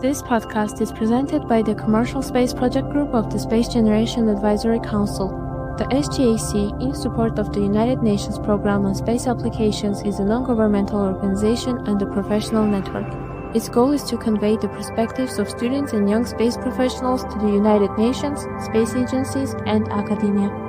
This podcast is presented by the Commercial Space Project Group of the Space Generation Advisory Council. The SGAC, in support of the United Nations Programme on Space Applications, is a non-governmental organization and a professional network. Its goal is to convey the perspectives of students and young space professionals to the United Nations, space agencies, and academia.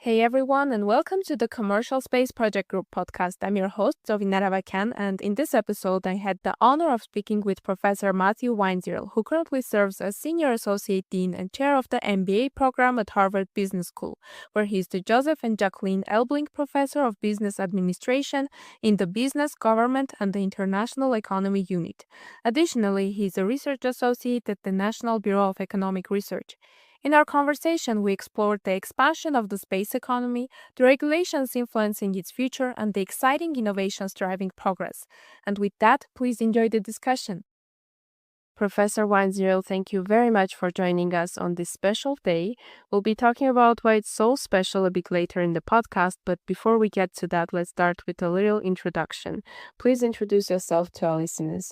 Hey everyone, and welcome to the Commercial Space Project Group podcast. I'm your host, Tsovinar, Avagyan, and in this episode, I had the honor of speaking with Professor Matthew Weinzierl, who currently serves as Senior Associate Dean and Chair of the MBA program at Harvard Business School, where he is the Joseph and Jacqueline Elbling Professor of Business Administration in the Business, Government, and the International Economy Unit. Additionally, he is a Research Associate at the National Bureau of Economic Research. In our conversation, we explored the expansion of the space economy, the regulations influencing its future, and the exciting innovations driving progress. And with that, please enjoy the discussion. Professor Weinzierl, thank you very much for joining us on this special day. We'll be talking about why it's so special a bit later in the podcast, but before we get to that, let's start with a little introduction. Please introduce yourself to our listeners.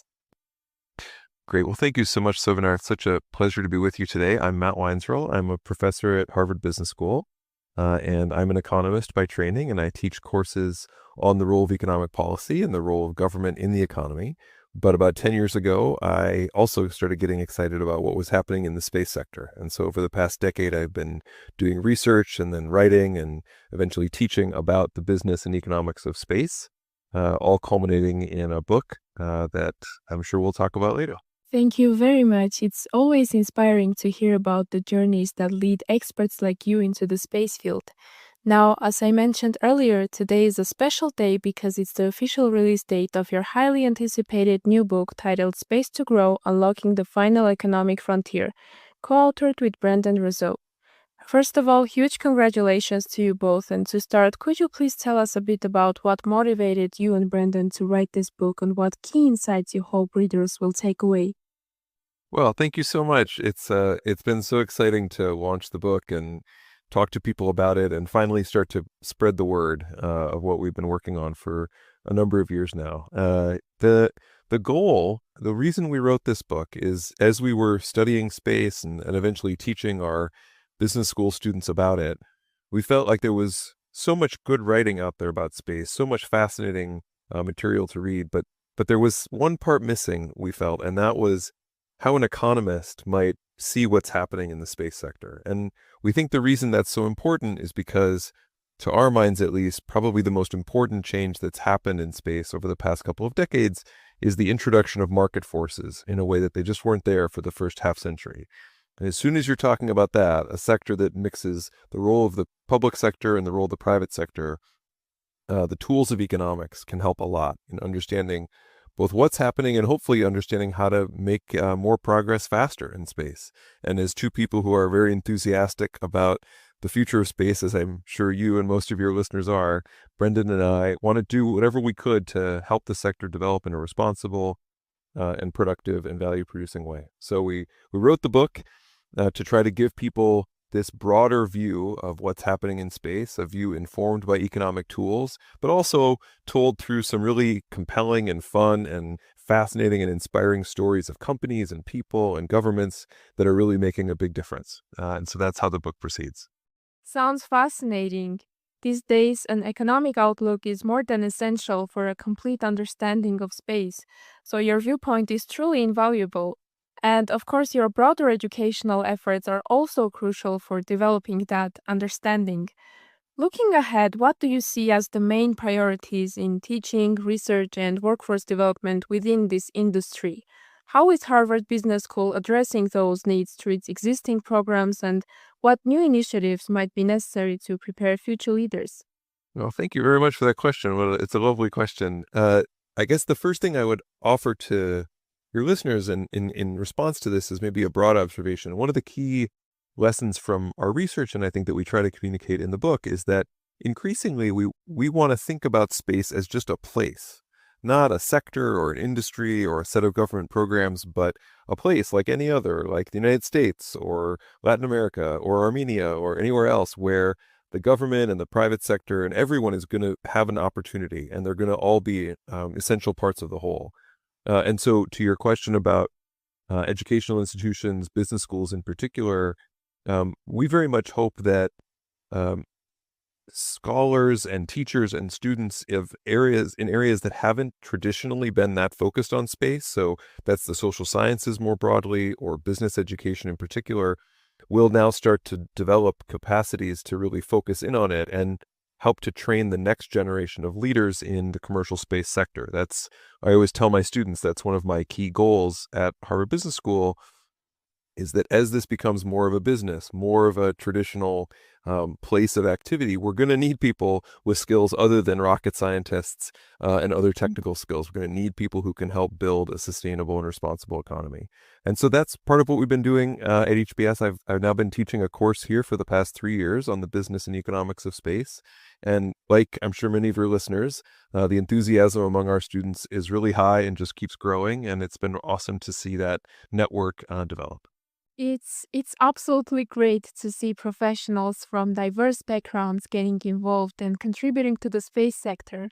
Great. Well, thank you so much, Tsovinar. It's such a pleasure to be with you today. I'm Matt Weinzierl. I'm a professor at Harvard Business School, and I'm an economist by training, and I teach courses on the role of economic policy and the role of government in the economy. But about 10 years ago, I also started getting excited about what was happening in the space sector. And so over the past decade, I've been doing research and then writing and eventually teaching about the business and economics of space, all culminating in a book that I'm sure we'll talk about later. Thank you very much. It's always inspiring to hear about the journeys that lead experts like you into the space field. Now, as I mentioned earlier, today is a special day because it's the official release date of your highly anticipated new book titled Space to Grow: Unlocking the Final Economic Frontier, co-authored with Brendan Rosseau. First of all, huge congratulations to you both. And to start, could you please tell us a bit about what motivated you and Brendan to write this book and what key insights you hope readers will take away? Well, thank you so much. It's been so exciting to launch the book and talk to people about it and finally start to spread the word of what we've been working on for a number of years now. The goal, the reason we wrote this book is as we were studying space and eventually teaching our business school students about it, we felt like there was so much good writing out there about space, so much fascinating material to read, but there was one part missing, we felt, and that was how an economist might see what's happening in the space sector. And we think the reason that's so important is because, to our minds at least, probably the most important change that's happened in space over the past couple of decades is the introduction of market forces in a way that they just weren't there for the first half century. And as soon as you're talking about that, a sector that mixes the role of the public sector and the role of the private sector, the tools of economics can help a lot in understanding both what's happening and hopefully understanding how to make more progress faster in space. And as two people who are very enthusiastic about the future of space, as I'm sure you and most of your listeners are, Brendan and I want to do whatever we could to help the sector develop in a responsible and productive and value-producing way. So we wrote the book to try to give people this broader view of what's happening in space, a view informed by economic tools, but also told through some really compelling and fun and fascinating and inspiring stories of companies and people and governments that are really making a big difference. And so that's how the book proceeds. Sounds fascinating. These days, an economic outlook is more than essential for a complete understanding of space, so your viewpoint is truly invaluable. And of course, your broader educational efforts are also crucial for developing that understanding. Looking ahead, what do you see as the main priorities in teaching, research, and workforce development within this industry? How is Harvard Business School addressing those needs through its existing programs, and what new initiatives might be necessary to prepare future leaders? Well, thank you very much for that question. Well, it's a lovely question. I guess the first thing I would offer to your listeners in response to this is maybe a broad observation. One of the key lessons from our research, and I think that we try to communicate in the book, is that increasingly we want to think about space as just a place, not a sector or an industry or a set of government programs, but a place like any other, like the United States or Latin America or Armenia or anywhere else where the government and the private sector, and everyone is going to have an opportunity, and they're going to all be essential parts of the whole. And so to your question about educational institutions, business schools in particular, we very much hope that um, scholars and teachers and students of areas that haven't traditionally been that focused on space, so that's the social sciences more broadly, or business education in particular, will now start to develop capacities to really focus in on it and help to train the next generation of leaders in the commercial space sector. I always tell my students, that's one of my key goals at Harvard Business School, is that as this becomes more of a business, more of a traditional place of activity, we're going to need people with skills other than rocket scientists and other technical skills. We're going to need people who can help build a sustainable and responsible economy. And so that's part of what we've been doing at HBS. I've now been teaching a course here for the past 3 years on the business and economics of space. And like I'm sure many of your listeners, the enthusiasm among our students is really high and just keeps growing. And it's been awesome to see that network develop. It's absolutely great to see professionals from diverse backgrounds getting involved and contributing to the space sector.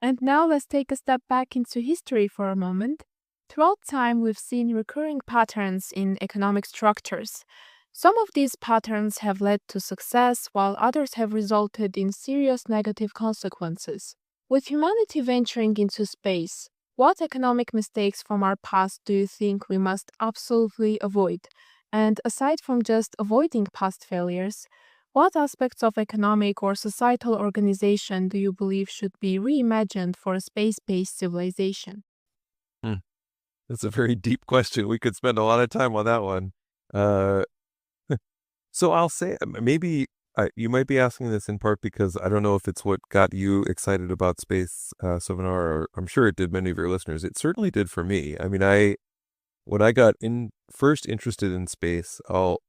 And now let's take a step back into history for a moment. Throughout time, we've seen recurring patterns in economic structures. Some of these patterns have led to success, while others have resulted in serious negative consequences. With humanity venturing into space, what economic mistakes from our past do you think we must absolutely avoid? And aside from just avoiding past failures, what aspects of economic or societal organization do you believe should be reimagined for a space-based civilization? Hmm. That's a very deep question. We could spend a lot of time on that one. Uh, so I'll say maybe you might be asking this in part because I don't know if it's what got you excited about space, Tsovinar, or I'm sure it did many of your listeners. It certainly did for me. I mean, when I got first interested in space, I'll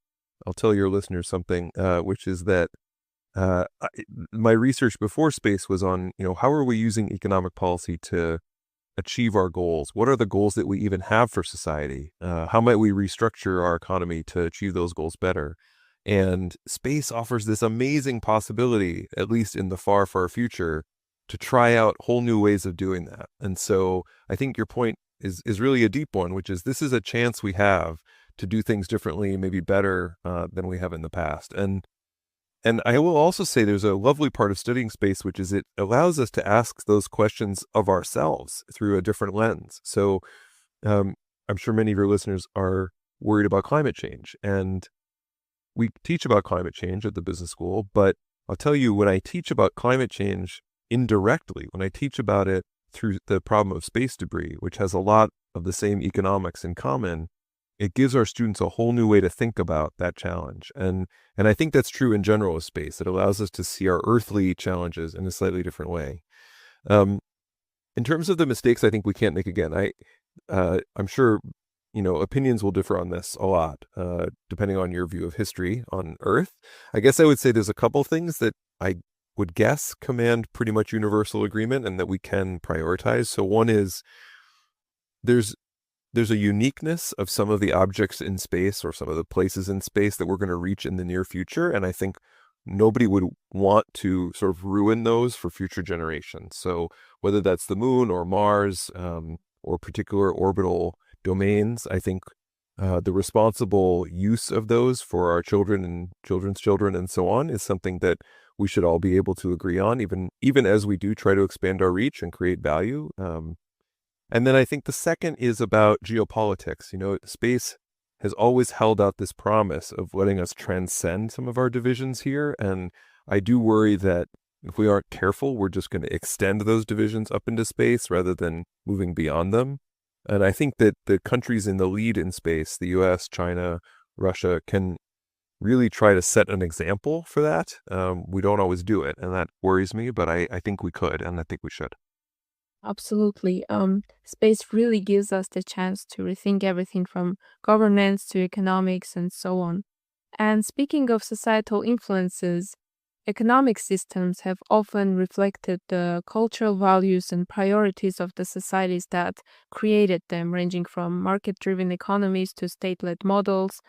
tell your listeners something, which is that my research before space was on, how are we using economic policy to achieve our goals? What are the goals that we even have for society? How might we restructure our economy to achieve those goals better? And space offers this amazing possibility, at least in the far, far future, to try out whole new ways of doing that. And so I think your point is really a deep one, which is this is a chance we have to do things differently, maybe better than we have in the past. And I will also say there's a lovely part of studying space, which is it allows us to ask those questions of ourselves through a different lens. So I'm sure many of your listeners are worried about climate change, and we teach about climate change at the business school, but I'll tell you, when I teach about climate change indirectly, when I teach about it through the problem of space debris, which has a lot of the same economics in common, it gives our students a whole new way to think about that challenge. And I think that's true in general with space. It allows us to see our earthly challenges in a slightly different way. In terms of the mistakes I think we can't make again, I'm sure, opinions will differ on this a lot, depending on your view of history on Earth. I guess I would say there's a couple things that I would guess command pretty much universal agreement and that we can prioritize. So one is there's a uniqueness of some of the objects in space or some of the places in space that we're going to reach in the near future. And I think nobody would want to sort of ruin those for future generations. So whether that's the moon or Mars or particular orbital domains, I think the responsible use of those for our children and children's children and so on is something that we should all be able to agree on, even as we do try to expand our reach and create value. And then I think the second is about geopolitics. Space has always held out this promise of letting us transcend some of our divisions here. And I do worry that if we aren't careful, we're just going to extend those divisions up into space rather than moving beyond them. And I think that the countries in the lead in space, the US, China, Russia, can really try to set an example for that. We don't always do it, and that worries me, but I think we could, and I think we should. Absolutely. Space really gives us the chance to rethink everything from governance to economics and so on. And speaking of societal influences, economic systems have often reflected the cultural values and priorities of the societies that created them, ranging from market driven economies to state led models.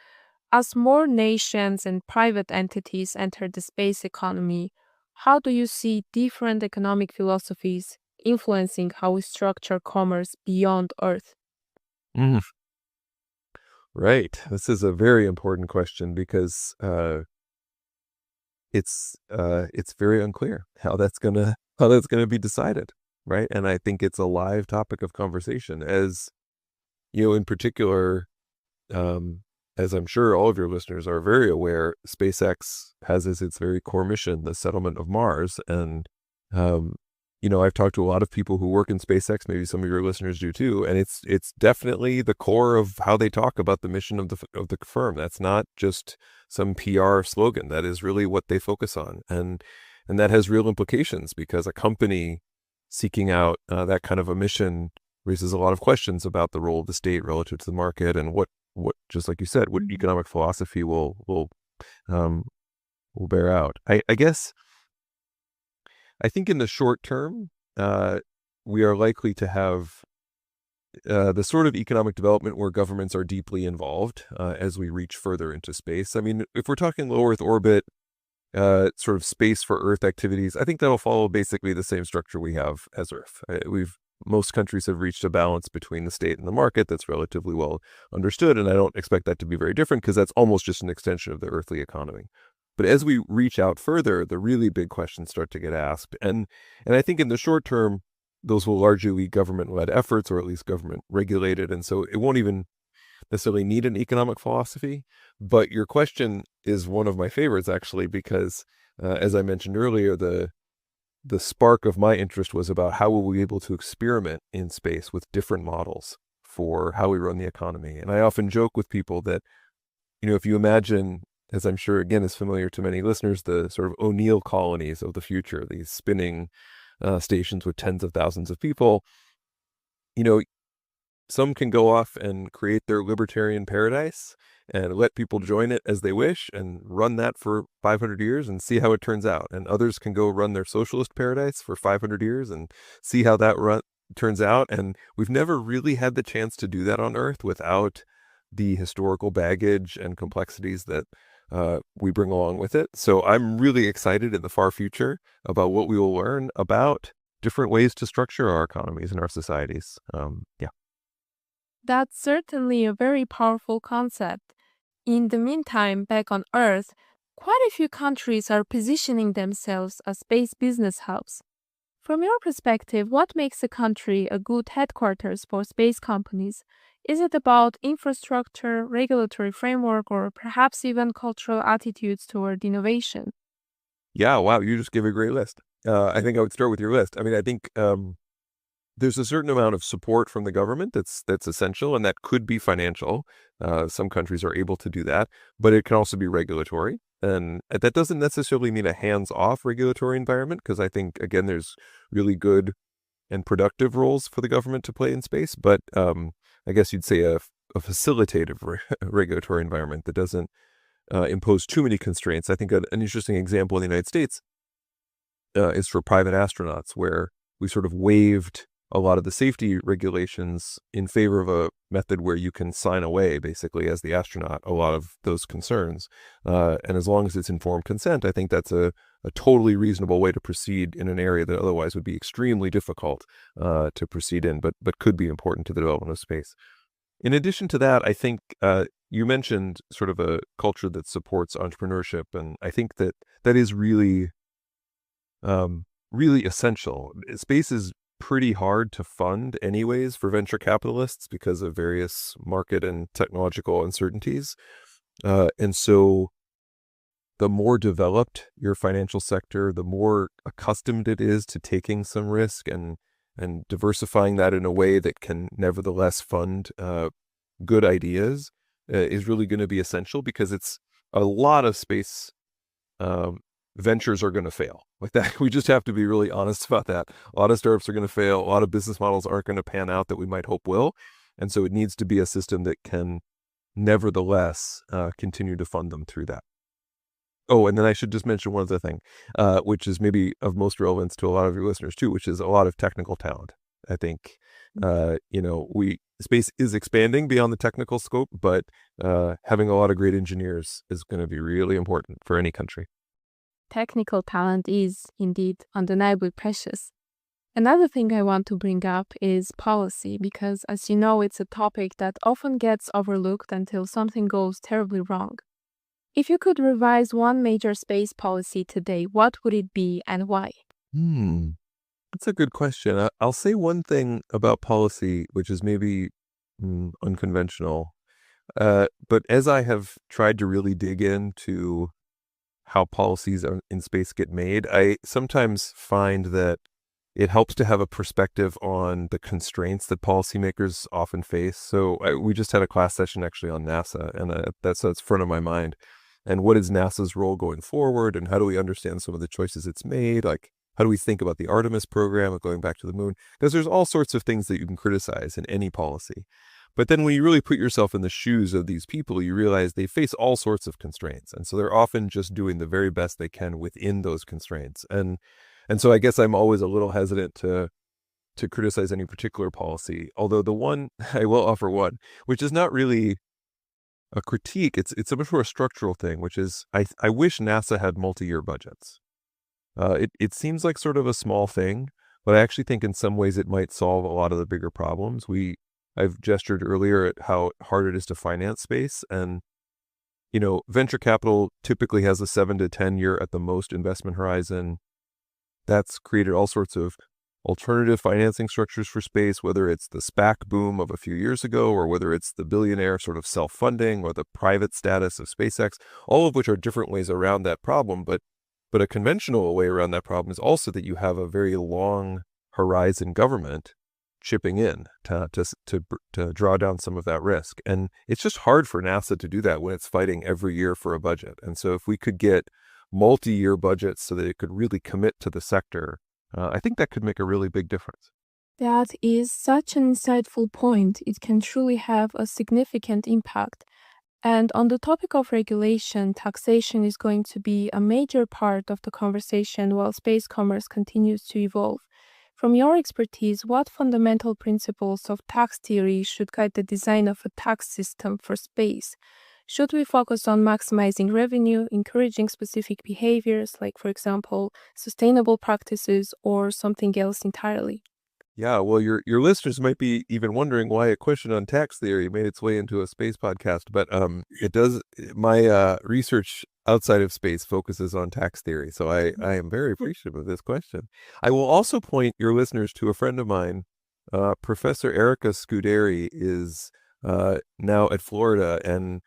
As more nations and private entities enter the space economy, how do you see different economic philosophies influencing how we structure commerce beyond Earth? Mm, right. This is a very important question because it's very unclear how that's gonna be decided, right? And I think it's a live topic of conversation. As you know, in particular, um, as I'm sure all of your listeners are very aware, SpaceX has as its very core mission the settlement of Mars. And um, I've talked to a lot of people who work in SpaceX. Maybe some of your listeners do too, and it's definitely the core of how they talk about the mission of the firm. That's not just some PR slogan. That is really what they focus on, and that has real implications because a company seeking out that kind of a mission raises a lot of questions about the role of the state relative to the market and what just like you said, what economic philosophy um, will bear out. I guess I think in the short term, we are likely to have the sort of economic development where governments are deeply involved as we reach further into space. I mean, if we're talking low Earth orbit, sort of space for Earth activities, I think that'll follow basically the same structure we have as Earth. Most countries have reached a balance between the state and the market that's relatively well understood, and I don't expect that to be very different because that's almost just an extension of the earthly economy. But as we reach out further, the really big questions start to get asked, and I think in the short term, those will largely be government-led efforts or at least government regulated, and so it won't even necessarily need an economic philosophy. But your question is one of my favorites actually because, as I mentioned earlier, the spark of my interest was about how will we be able to experiment in space with different models for how we run the economy. And I often joke with people that, if you imagine, as I'm sure again is familiar to many listeners, the sort of O'Neill colonies of the future, these spinning stations with tens of thousands of people, you know, some can go off and create their libertarian paradise and let people join it as they wish and run that for 500 years and see how it turns out. And others can go run their socialist paradise for 500 years and see how that turns out. And we've never really had the chance to do that on Earth without the historical baggage and complexities that we bring along with it. So I'm really excited in the far future about what we will learn about different ways to structure our economies and our societies. Yeah. That's certainly a very powerful concept. In the meantime, back on Earth, quite a few countries are positioning themselves as space business hubs. From your perspective, what makes a country a good headquarters for space companies? Is it about infrastructure, regulatory framework, or perhaps even cultural attitudes toward innovation? Yeah, wow, you just gave a great list. I think I would start with your list. I mean, I think there's a certain amount of support from the government that's essential, and that could be financial. Some countries are able to do that, but it can also be regulatory. And that doesn't necessarily mean a hands-off regulatory environment, because I think, again, there's really good and productive roles for the government to play in space. But I guess you'd say a facilitative regulatory environment that doesn't impose too many constraints. I think an interesting example in the United States is for private astronauts, where we sort of waived a lot of the safety regulations in favor of a method where you can sign away, basically, as the astronaut, a lot of those concerns. And as long as it's informed consent, I think that's a totally reasonable way to proceed in an area that otherwise would be extremely difficult to proceed in, but could be important to the development of space. In addition to that, I think you mentioned sort of a culture that supports entrepreneurship, and I think that is really, really essential. Space is pretty hard to fund anyways for venture capitalists because of various market and technological uncertainties. And so the more developed your financial sector, the more accustomed it is to taking some risk and diversifying that in a way that can nevertheless fund good ideas is really going to be essential, because it's a lot of space ventures are going to fail like that. We just have to be really honest about that. A lot of startups are going to fail. A lot of business models aren't going to pan out that we might hope will. And so it needs to be a system that can nevertheless continue to fund them through that. Oh, and then I should just mention one other thing, which is maybe of most relevance to a lot of your listeners too, which is a lot of technical talent. I think, space is expanding beyond the technical scope, but having a lot of great engineers is going to be really important for any country. Technical talent is indeed undeniably precious. Another thing I want to bring up is policy, because as you know, it's a topic that often gets overlooked until something goes terribly wrong. If you could revise one major space policy today, what would it be and why? That's a good question. I'll say one thing about policy, which is maybe unconventional. But as I have tried to really dig into how policies in space get made, I sometimes find that it helps to have a perspective on the constraints that policymakers often face. So we just had a class session actually on NASA, and that's front of my mind. And what is NASA's role going forward, and how do we understand some of the choices it's made? Like, how do we think about the Artemis program of going back to the moon? Because there's all sorts of things that you can criticize in any policy. But then when you really put yourself in the shoes of these people, you realize they face all sorts of constraints. And so they're often just doing the very best they can within those constraints. And so I guess I'm always a little hesitant to criticize any particular policy. Although the one, I will offer one, which is not really a critique. It's a much more a structural thing, which is I wish NASA had multi-year budgets. It seems like sort of a small thing, but I actually think in some ways it might solve a lot of the bigger problems. I've gestured earlier at how hard it is to finance space, and venture capital typically has a 7 to 10 year at the most investment horizon. That's created all sorts of alternative financing structures for space, whether it's the SPAC boom of a few years ago, or whether it's the billionaire sort of self-funding or the private status of SpaceX, all of which are different ways around that problem. But a conventional way around that problem is also that you have a very long horizon government chipping in to draw down some of that risk. And it's just hard for NASA to do that when it's fighting every year for a budget. And so if we could get multi-year budgets so that it could really commit to the sector, I think that could make a really big difference. That is such an insightful point. It can truly have a significant impact. And on the topic of regulation, taxation is going to be a major part of the conversation while space commerce continues to evolve. From your expertise, what fundamental principles of tax theory should guide the design of a tax system for space? Should we focus on maximizing revenue, encouraging specific behaviors, like, for example, sustainable practices, or something else entirely? Yeah, well, your listeners might be even wondering why a question on tax theory made its way into a space podcast, but it does. My research outside of space focuses on tax theory, so I am very appreciative of this question. I will also point your listeners to a friend of mine, Professor Erica Scuderi is now at Florida, and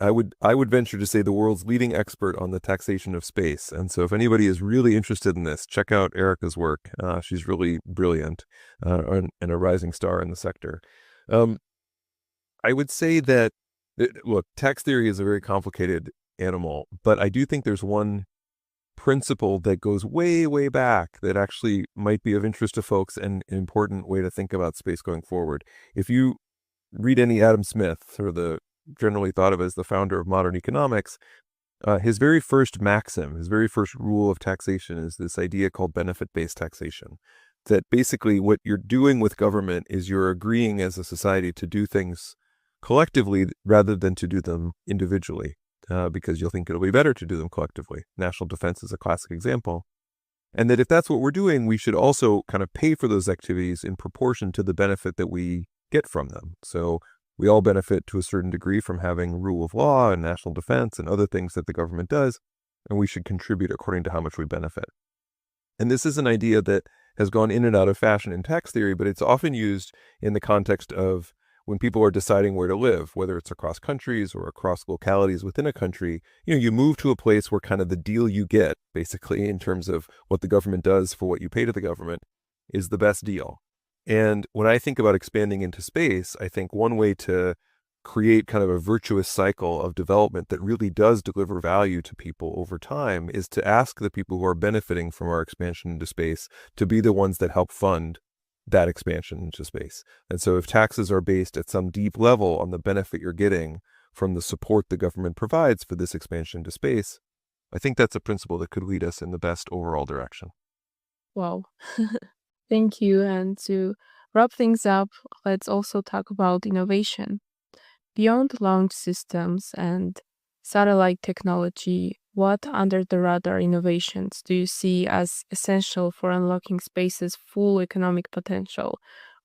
I would venture to say the world's leading expert on the taxation of space. And so if anybody is really interested in this, check out Erica's work. She's really brilliant and a rising star in the sector. I would say that, look, tax theory is a very complicated animal, but I do think there's one principle that goes way, way back that actually might be of interest to folks and an important way to think about space going forward. If you read any Adam Smith, or the generally thought of as the founder of modern economics, his very first maxim, his very first rule of taxation is this idea called benefit-based taxation. That basically what you're doing with government is you're agreeing as a society to do things collectively rather than to do them individually, because you'll think it'll be better to do them collectively. National defense is a classic example. And that if that's what we're doing, we should also kind of pay for those activities in proportion to the benefit that we get from them. So we all benefit to a certain degree from having rule of law and national defense and other things that the government does, and we should contribute according to how much we benefit. And this is an idea that has gone in and out of fashion in tax theory, but it's often used in the context of when people are deciding where to live, whether it's across countries or across localities within a country. You move to a place where kind of the deal you get, basically, in terms of what the government does for what you pay to the government, is the best deal. And when I think about expanding into space, I think one way to create kind of a virtuous cycle of development that really does deliver value to people over time is to ask the people who are benefiting from our expansion into space to be the ones that help fund that expansion into space. And so if taxes are based at some deep level on the benefit you're getting from the support the government provides for this expansion into space, I think that's a principle that could lead us in the best overall direction. Wow. Thank you. And to wrap things up, let's also talk about innovation. Beyond launch systems and satellite technology, what under the radar innovations do you see as essential for unlocking space's full economic potential?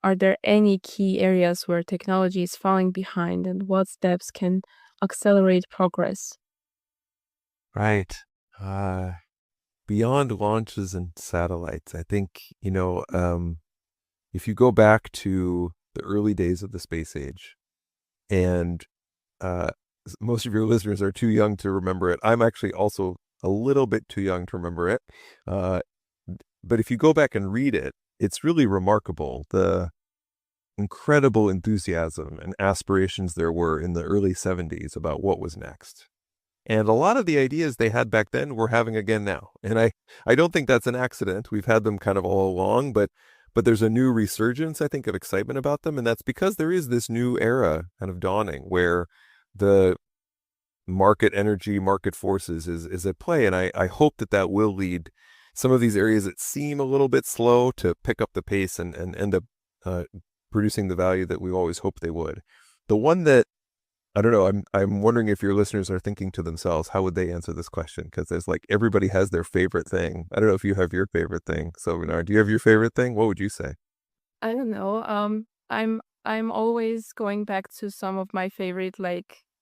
Are there any key areas where technology is falling behind, and what steps can accelerate progress? Right. Beyond launches and satellites, I think, if you go back to the early days of the space age, and most of your listeners are too young to remember it. I'm actually also a little bit too young to remember it. But if you go back and read it, it's really remarkable the incredible enthusiasm and aspirations there were in the early 70s about what was next. And a lot of the ideas they had back then we're having again now. And I don't think that's an accident. We've had them kind of all along, but there's a new resurgence, I think, of excitement about them. And that's because there is this new era kind of dawning where the market energy, market forces is at play. And I hope that will lead some of these areas that seem a little bit slow to pick up the pace and end up producing the value that we always hoped they would. The one that I don't know. I'm wondering if your listeners are thinking to themselves, how would they answer this question? Because there's everybody has their favorite thing. I don't know if you have your favorite thing. So, Tsovinar, do you have your favorite thing? What would you say? I don't know. I'm always going back to some of my favorite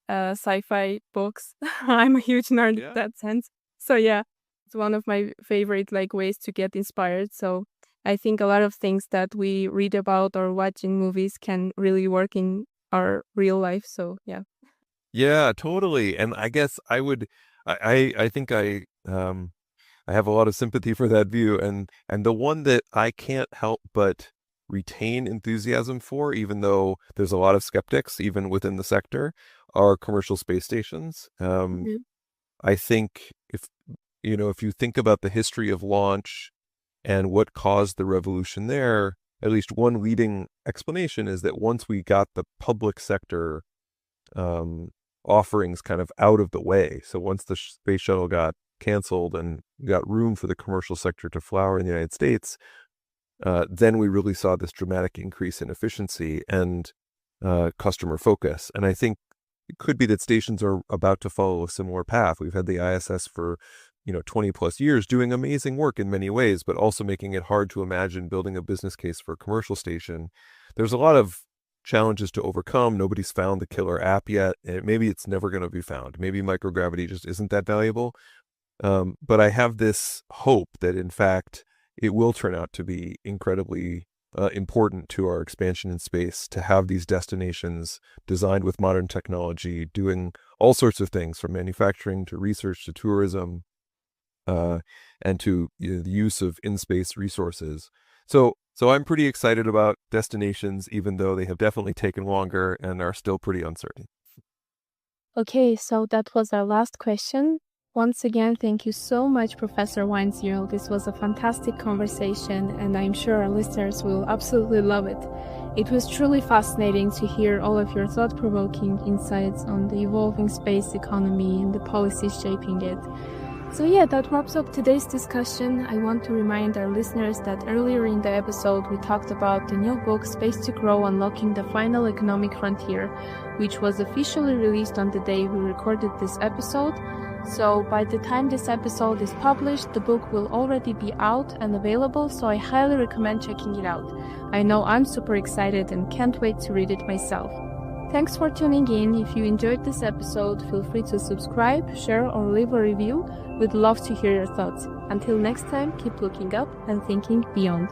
sci-fi books. I'm a huge nerd in that sense. So yeah, it's one of my favorite ways to get inspired. So I think a lot of things that we read about or watch in movies can really work in our real life. So yeah. Yeah, totally. And I guess I think I have a lot of sympathy for that view. And the one that I can't help but retain enthusiasm for, even though there's a lot of skeptics, even within the sector, are commercial space stations. I think if you think about the history of launch and what caused the revolution there, at least one leading explanation is that once we got the public sector offerings kind of out of the way, so once the space shuttle got canceled and got room for the commercial sector to flower in the United States, then we really saw this dramatic increase in efficiency and customer focus. And I think it could be that stations are about to follow a similar path. We've had the ISS for 20 plus years doing amazing work in many ways, but also making it hard to imagine building a business case for a commercial station. There's a lot of challenges to overcome. Nobody's found the killer app yet. Maybe it's never going to be found. Maybe microgravity just isn't that valuable. But I have this hope that, in fact, it will turn out to be incredibly important to our expansion in space to have these destinations designed with modern technology, doing all sorts of things from manufacturing to research to tourism, and to the use of in-space resources. So I'm pretty excited about destinations, even though they have definitely taken longer and are still pretty uncertain. Okay, so that was our last question. Once again, thank you so much, Professor Weinzierl. This was a fantastic conversation, and I'm sure our listeners will absolutely love it. It was truly fascinating to hear all of your thought-provoking insights on the evolving space economy and the policies shaping it. So yeah, that wraps up today's discussion. I want to remind our listeners that earlier in the episode we talked about the new book Space to Grow: Unlocking the Final Economic Frontier, which was officially released on the day we recorded this episode. So by the time this episode is published, the book will already be out and available, so I highly recommend checking it out. I know I'm super excited and can't wait to read it myself. Thanks for tuning in. If you enjoyed this episode, feel free to subscribe, share, or leave a review. We'd love to hear your thoughts. Until next time, keep looking up and thinking beyond.